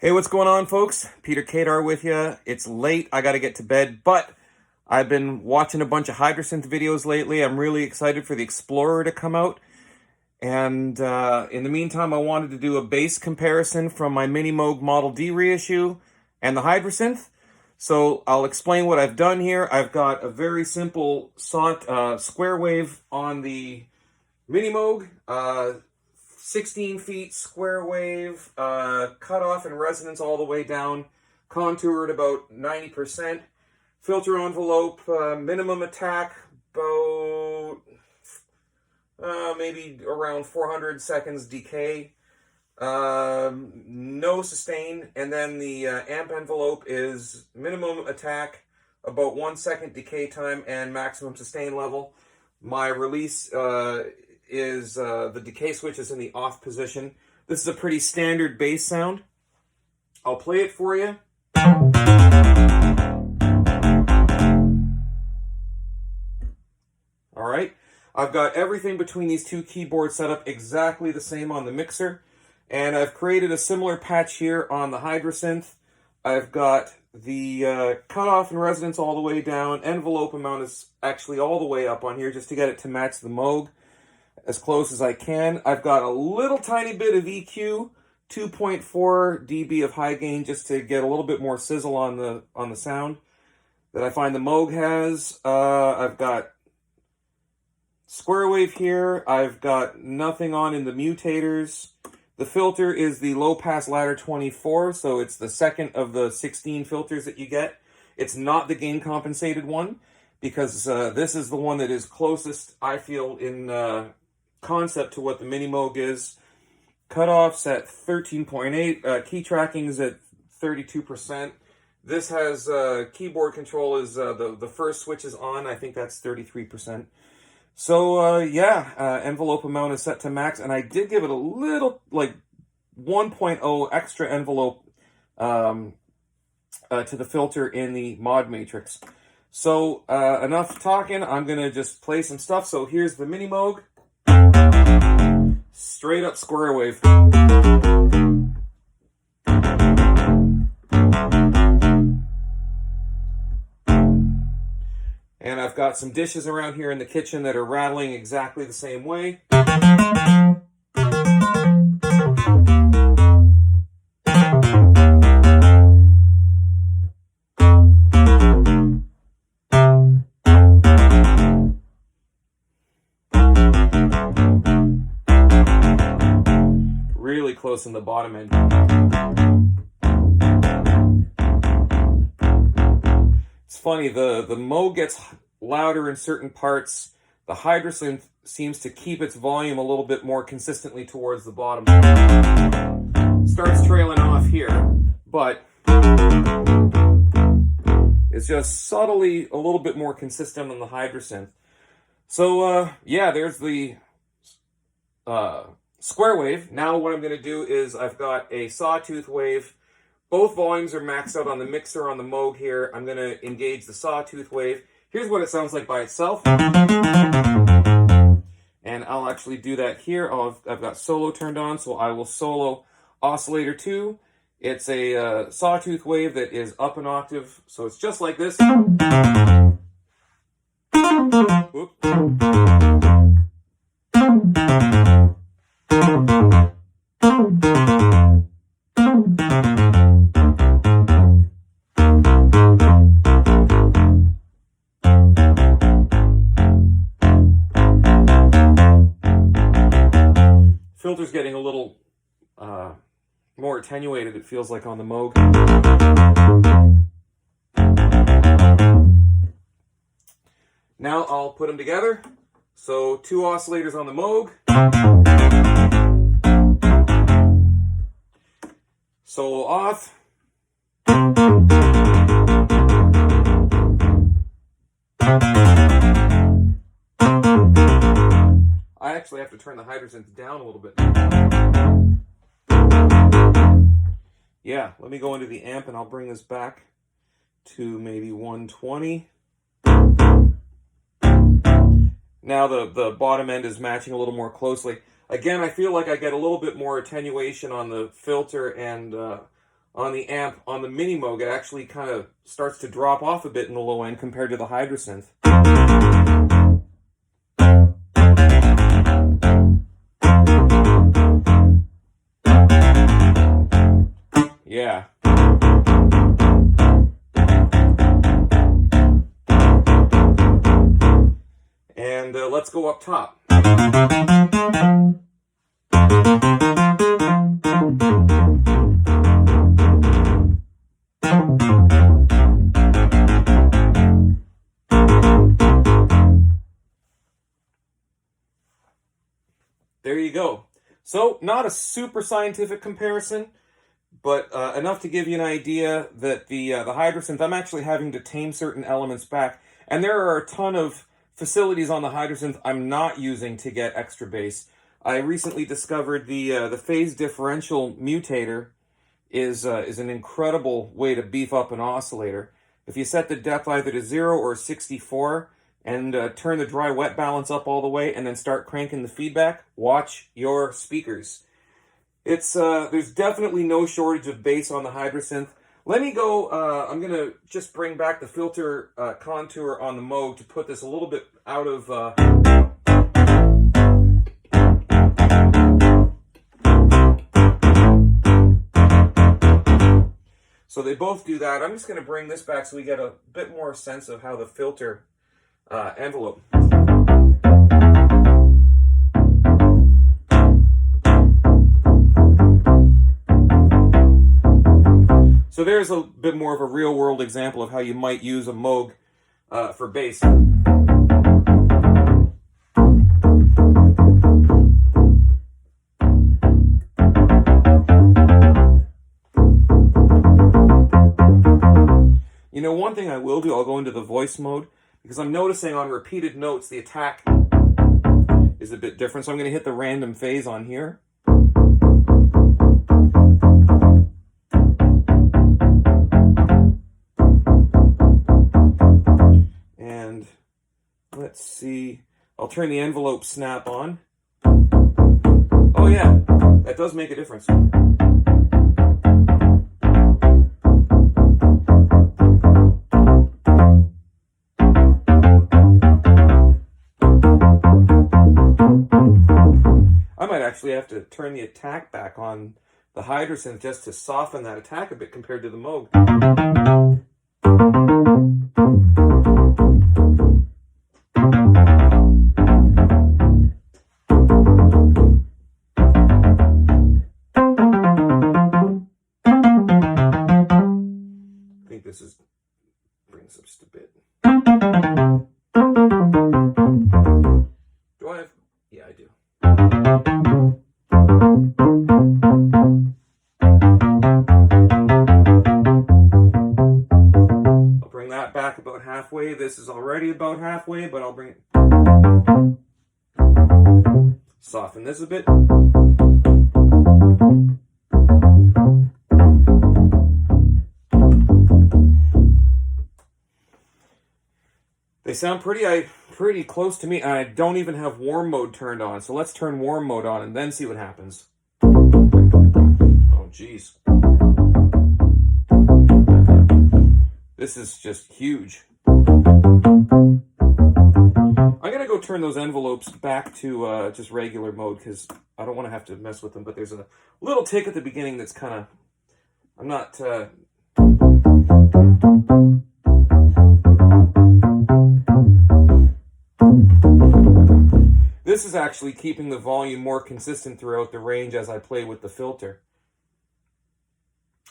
Hey, what's going on, folks? Peter Kadar with you. It's late. I got to get to bed, but I've been watching a bunch of Hydrasynth videos lately. I'm really excited for the Explorer to come out. And in the meantime, I wanted to do a bass comparison from my Minimoog Model D reissue and the Hydrasynth. So I'll explain what I've done here. I've got a very simple square wave on the Minimoog. 16 feet square wave, cut off and resonance all the way down, contoured about 90%, filter envelope, minimum attack, about maybe around 400 seconds decay, no sustain, and then the amp envelope is minimum attack, about 1 second decay time, and maximum sustain level. My release is the decay switch is in the off position. This is a pretty standard bass sound. I'll play it for you. All right. I've got everything between these two keyboards set up exactly the same on the mixer. And I've created a similar patch here on the Hydrasynth. I've got the cutoff and resonance all the way down. Envelope amount is actually all the way up on here just to get it to match the Moog as close as I can. I've got a little tiny bit of EQ, 2.4 dB of high gain just to get a little bit more sizzle on the sound that I find the Moog has. I've got square wave here. I've got nothing on in the mutators. The filter is the low pass ladder 24, so it's the second of the 16 filters that you get. It's not the gain compensated one because this is the one that is closest, I feel, in concept to what the Minimoog is. Cutoffs at 13.8, key tracking is at 32%. This has keyboard control is the first switch is on. I think that's 33%. So envelope amount is set to max, and I did give it a little, like 1.0 extra envelope to the filter in the mod matrix. So enough talking, I'm gonna just play some stuff. So here's the Minimoog. Straight up square wave. And I've got some dishes around here in the kitchen that are rattling exactly the same way. Really close in the bottom end. It's funny, the Moog gets louder in certain parts. The Hydrasynth seems to keep its volume a little bit more consistently towards the bottom. Starts trailing off here, but it's just subtly a little bit more consistent on the Hydrasynth. So there's the square wave. Now what I'm going to do is I've got a sawtooth wave. Both volumes are maxed out on the mixer on the Moog here. I'm going to engage the sawtooth wave. Here's what it sounds like by itself. And I'll actually do that here. I've got solo turned on, so I will solo oscillator 2. It's a sawtooth wave that is up an octave, so it's just like this. Whoop. Filter's getting a little more attenuated, it feels like, on the Moog. Now I'll put them together. So 2 oscillators on the Moog. Solo off. I actually have to turn the Hydrasynth down a little bit. Yeah, let me go into the amp and I'll bring this back to maybe 120. Now the bottom end is matching a little more closely. Again, I feel like I get a little bit more attenuation on the filter and on on the amp, on the Minimoog, it actually kind of starts to drop off a bit in the low end compared to the Hydrasynth. Yeah. And let's go up top. There you go. So, not a super scientific comparison, but enough to give you an idea that the Hydrasynth, I'm actually having to tame certain elements back. And there are a ton of facilities on the Hydrasynth I'm not using to get extra bass. I recently discovered the phase differential mutator is an incredible way to beef up an oscillator. If you set the depth either to 0 or 64 and turn the dry-wet balance up all the way and then start cranking the feedback, watch your speakers. It's there's definitely no shortage of bass on the Hydrasynth. Let me go, I'm going to just bring back the filter contour on the Moog to put this a little bit out of... So they both do that. I'm just going to bring this back so we get a bit more sense of how the filter envelope. So there's a bit more of a real-world example of how you might use a Moog for bass. You know, one thing I will do, I'll go into the voice mode, because I'm noticing on repeated notes the attack is a bit different. So I'm going to hit the random phase on here. And let's see, I'll turn the envelope snap on. Oh yeah, that does make a difference. I might actually have to turn the attack back on the Hydrasynth just to soften that attack a bit compared to the Moog. I think this is brings up just a bit. Do I have? Yeah, I do. I'll bring that back about halfway. This is already about halfway, but I'll bring it. Soften this a bit. They sound pretty close to me, and I don't even have warm mode turned on. So let's turn warm mode on and then see what happens. Oh, geez. This is just huge. I'm going to go turn those envelopes back to just regular mode because I don't want to have to mess with them. But there's a little tick at the beginning that's kind of... I'm not... This is actually keeping the volume more consistent throughout the range as I play with the filter.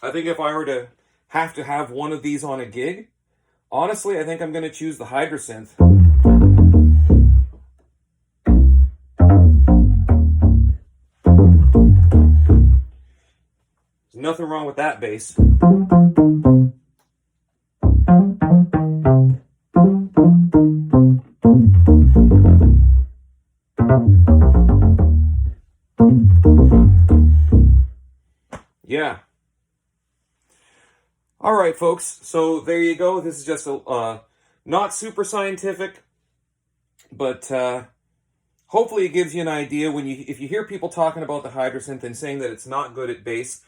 I think if I were to have one of these on a gig, honestly, I think I'm going to choose the Hydrasynth. There's nothing wrong with that bass. Yeah. All right, folks. So there you go. This is just a not super scientific, but hopefully it gives you an idea when if you hear people talking about the Hydrasynth and saying that it's not good at bass.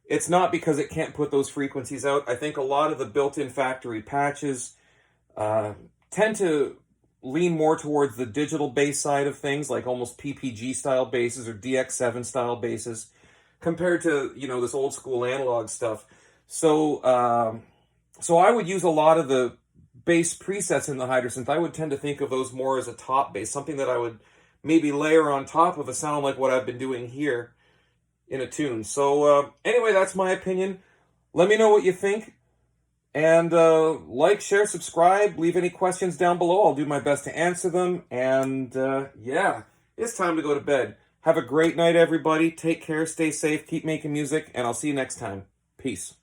It's not because it can't put those frequencies out. I think a lot of the built-in factory patches tend to lean more towards the digital bass side of things, like almost PPG style basses or DX7 style basses, compared to, you know, this old school analog stuff. So so I would use a lot of the bass presets in the Hydrasynth. I would tend to think of those more as a top bass, something that I would maybe layer on top of a sound like what I've been doing here in a tune. So anyway, that's my opinion. Let me know what you think. And like, share, subscribe, leave any questions down below. I'll do my best to answer them. And yeah, it's time to go to bed. Have a great night, everybody. Take care, stay safe, keep making music, and I'll see you next time. Peace.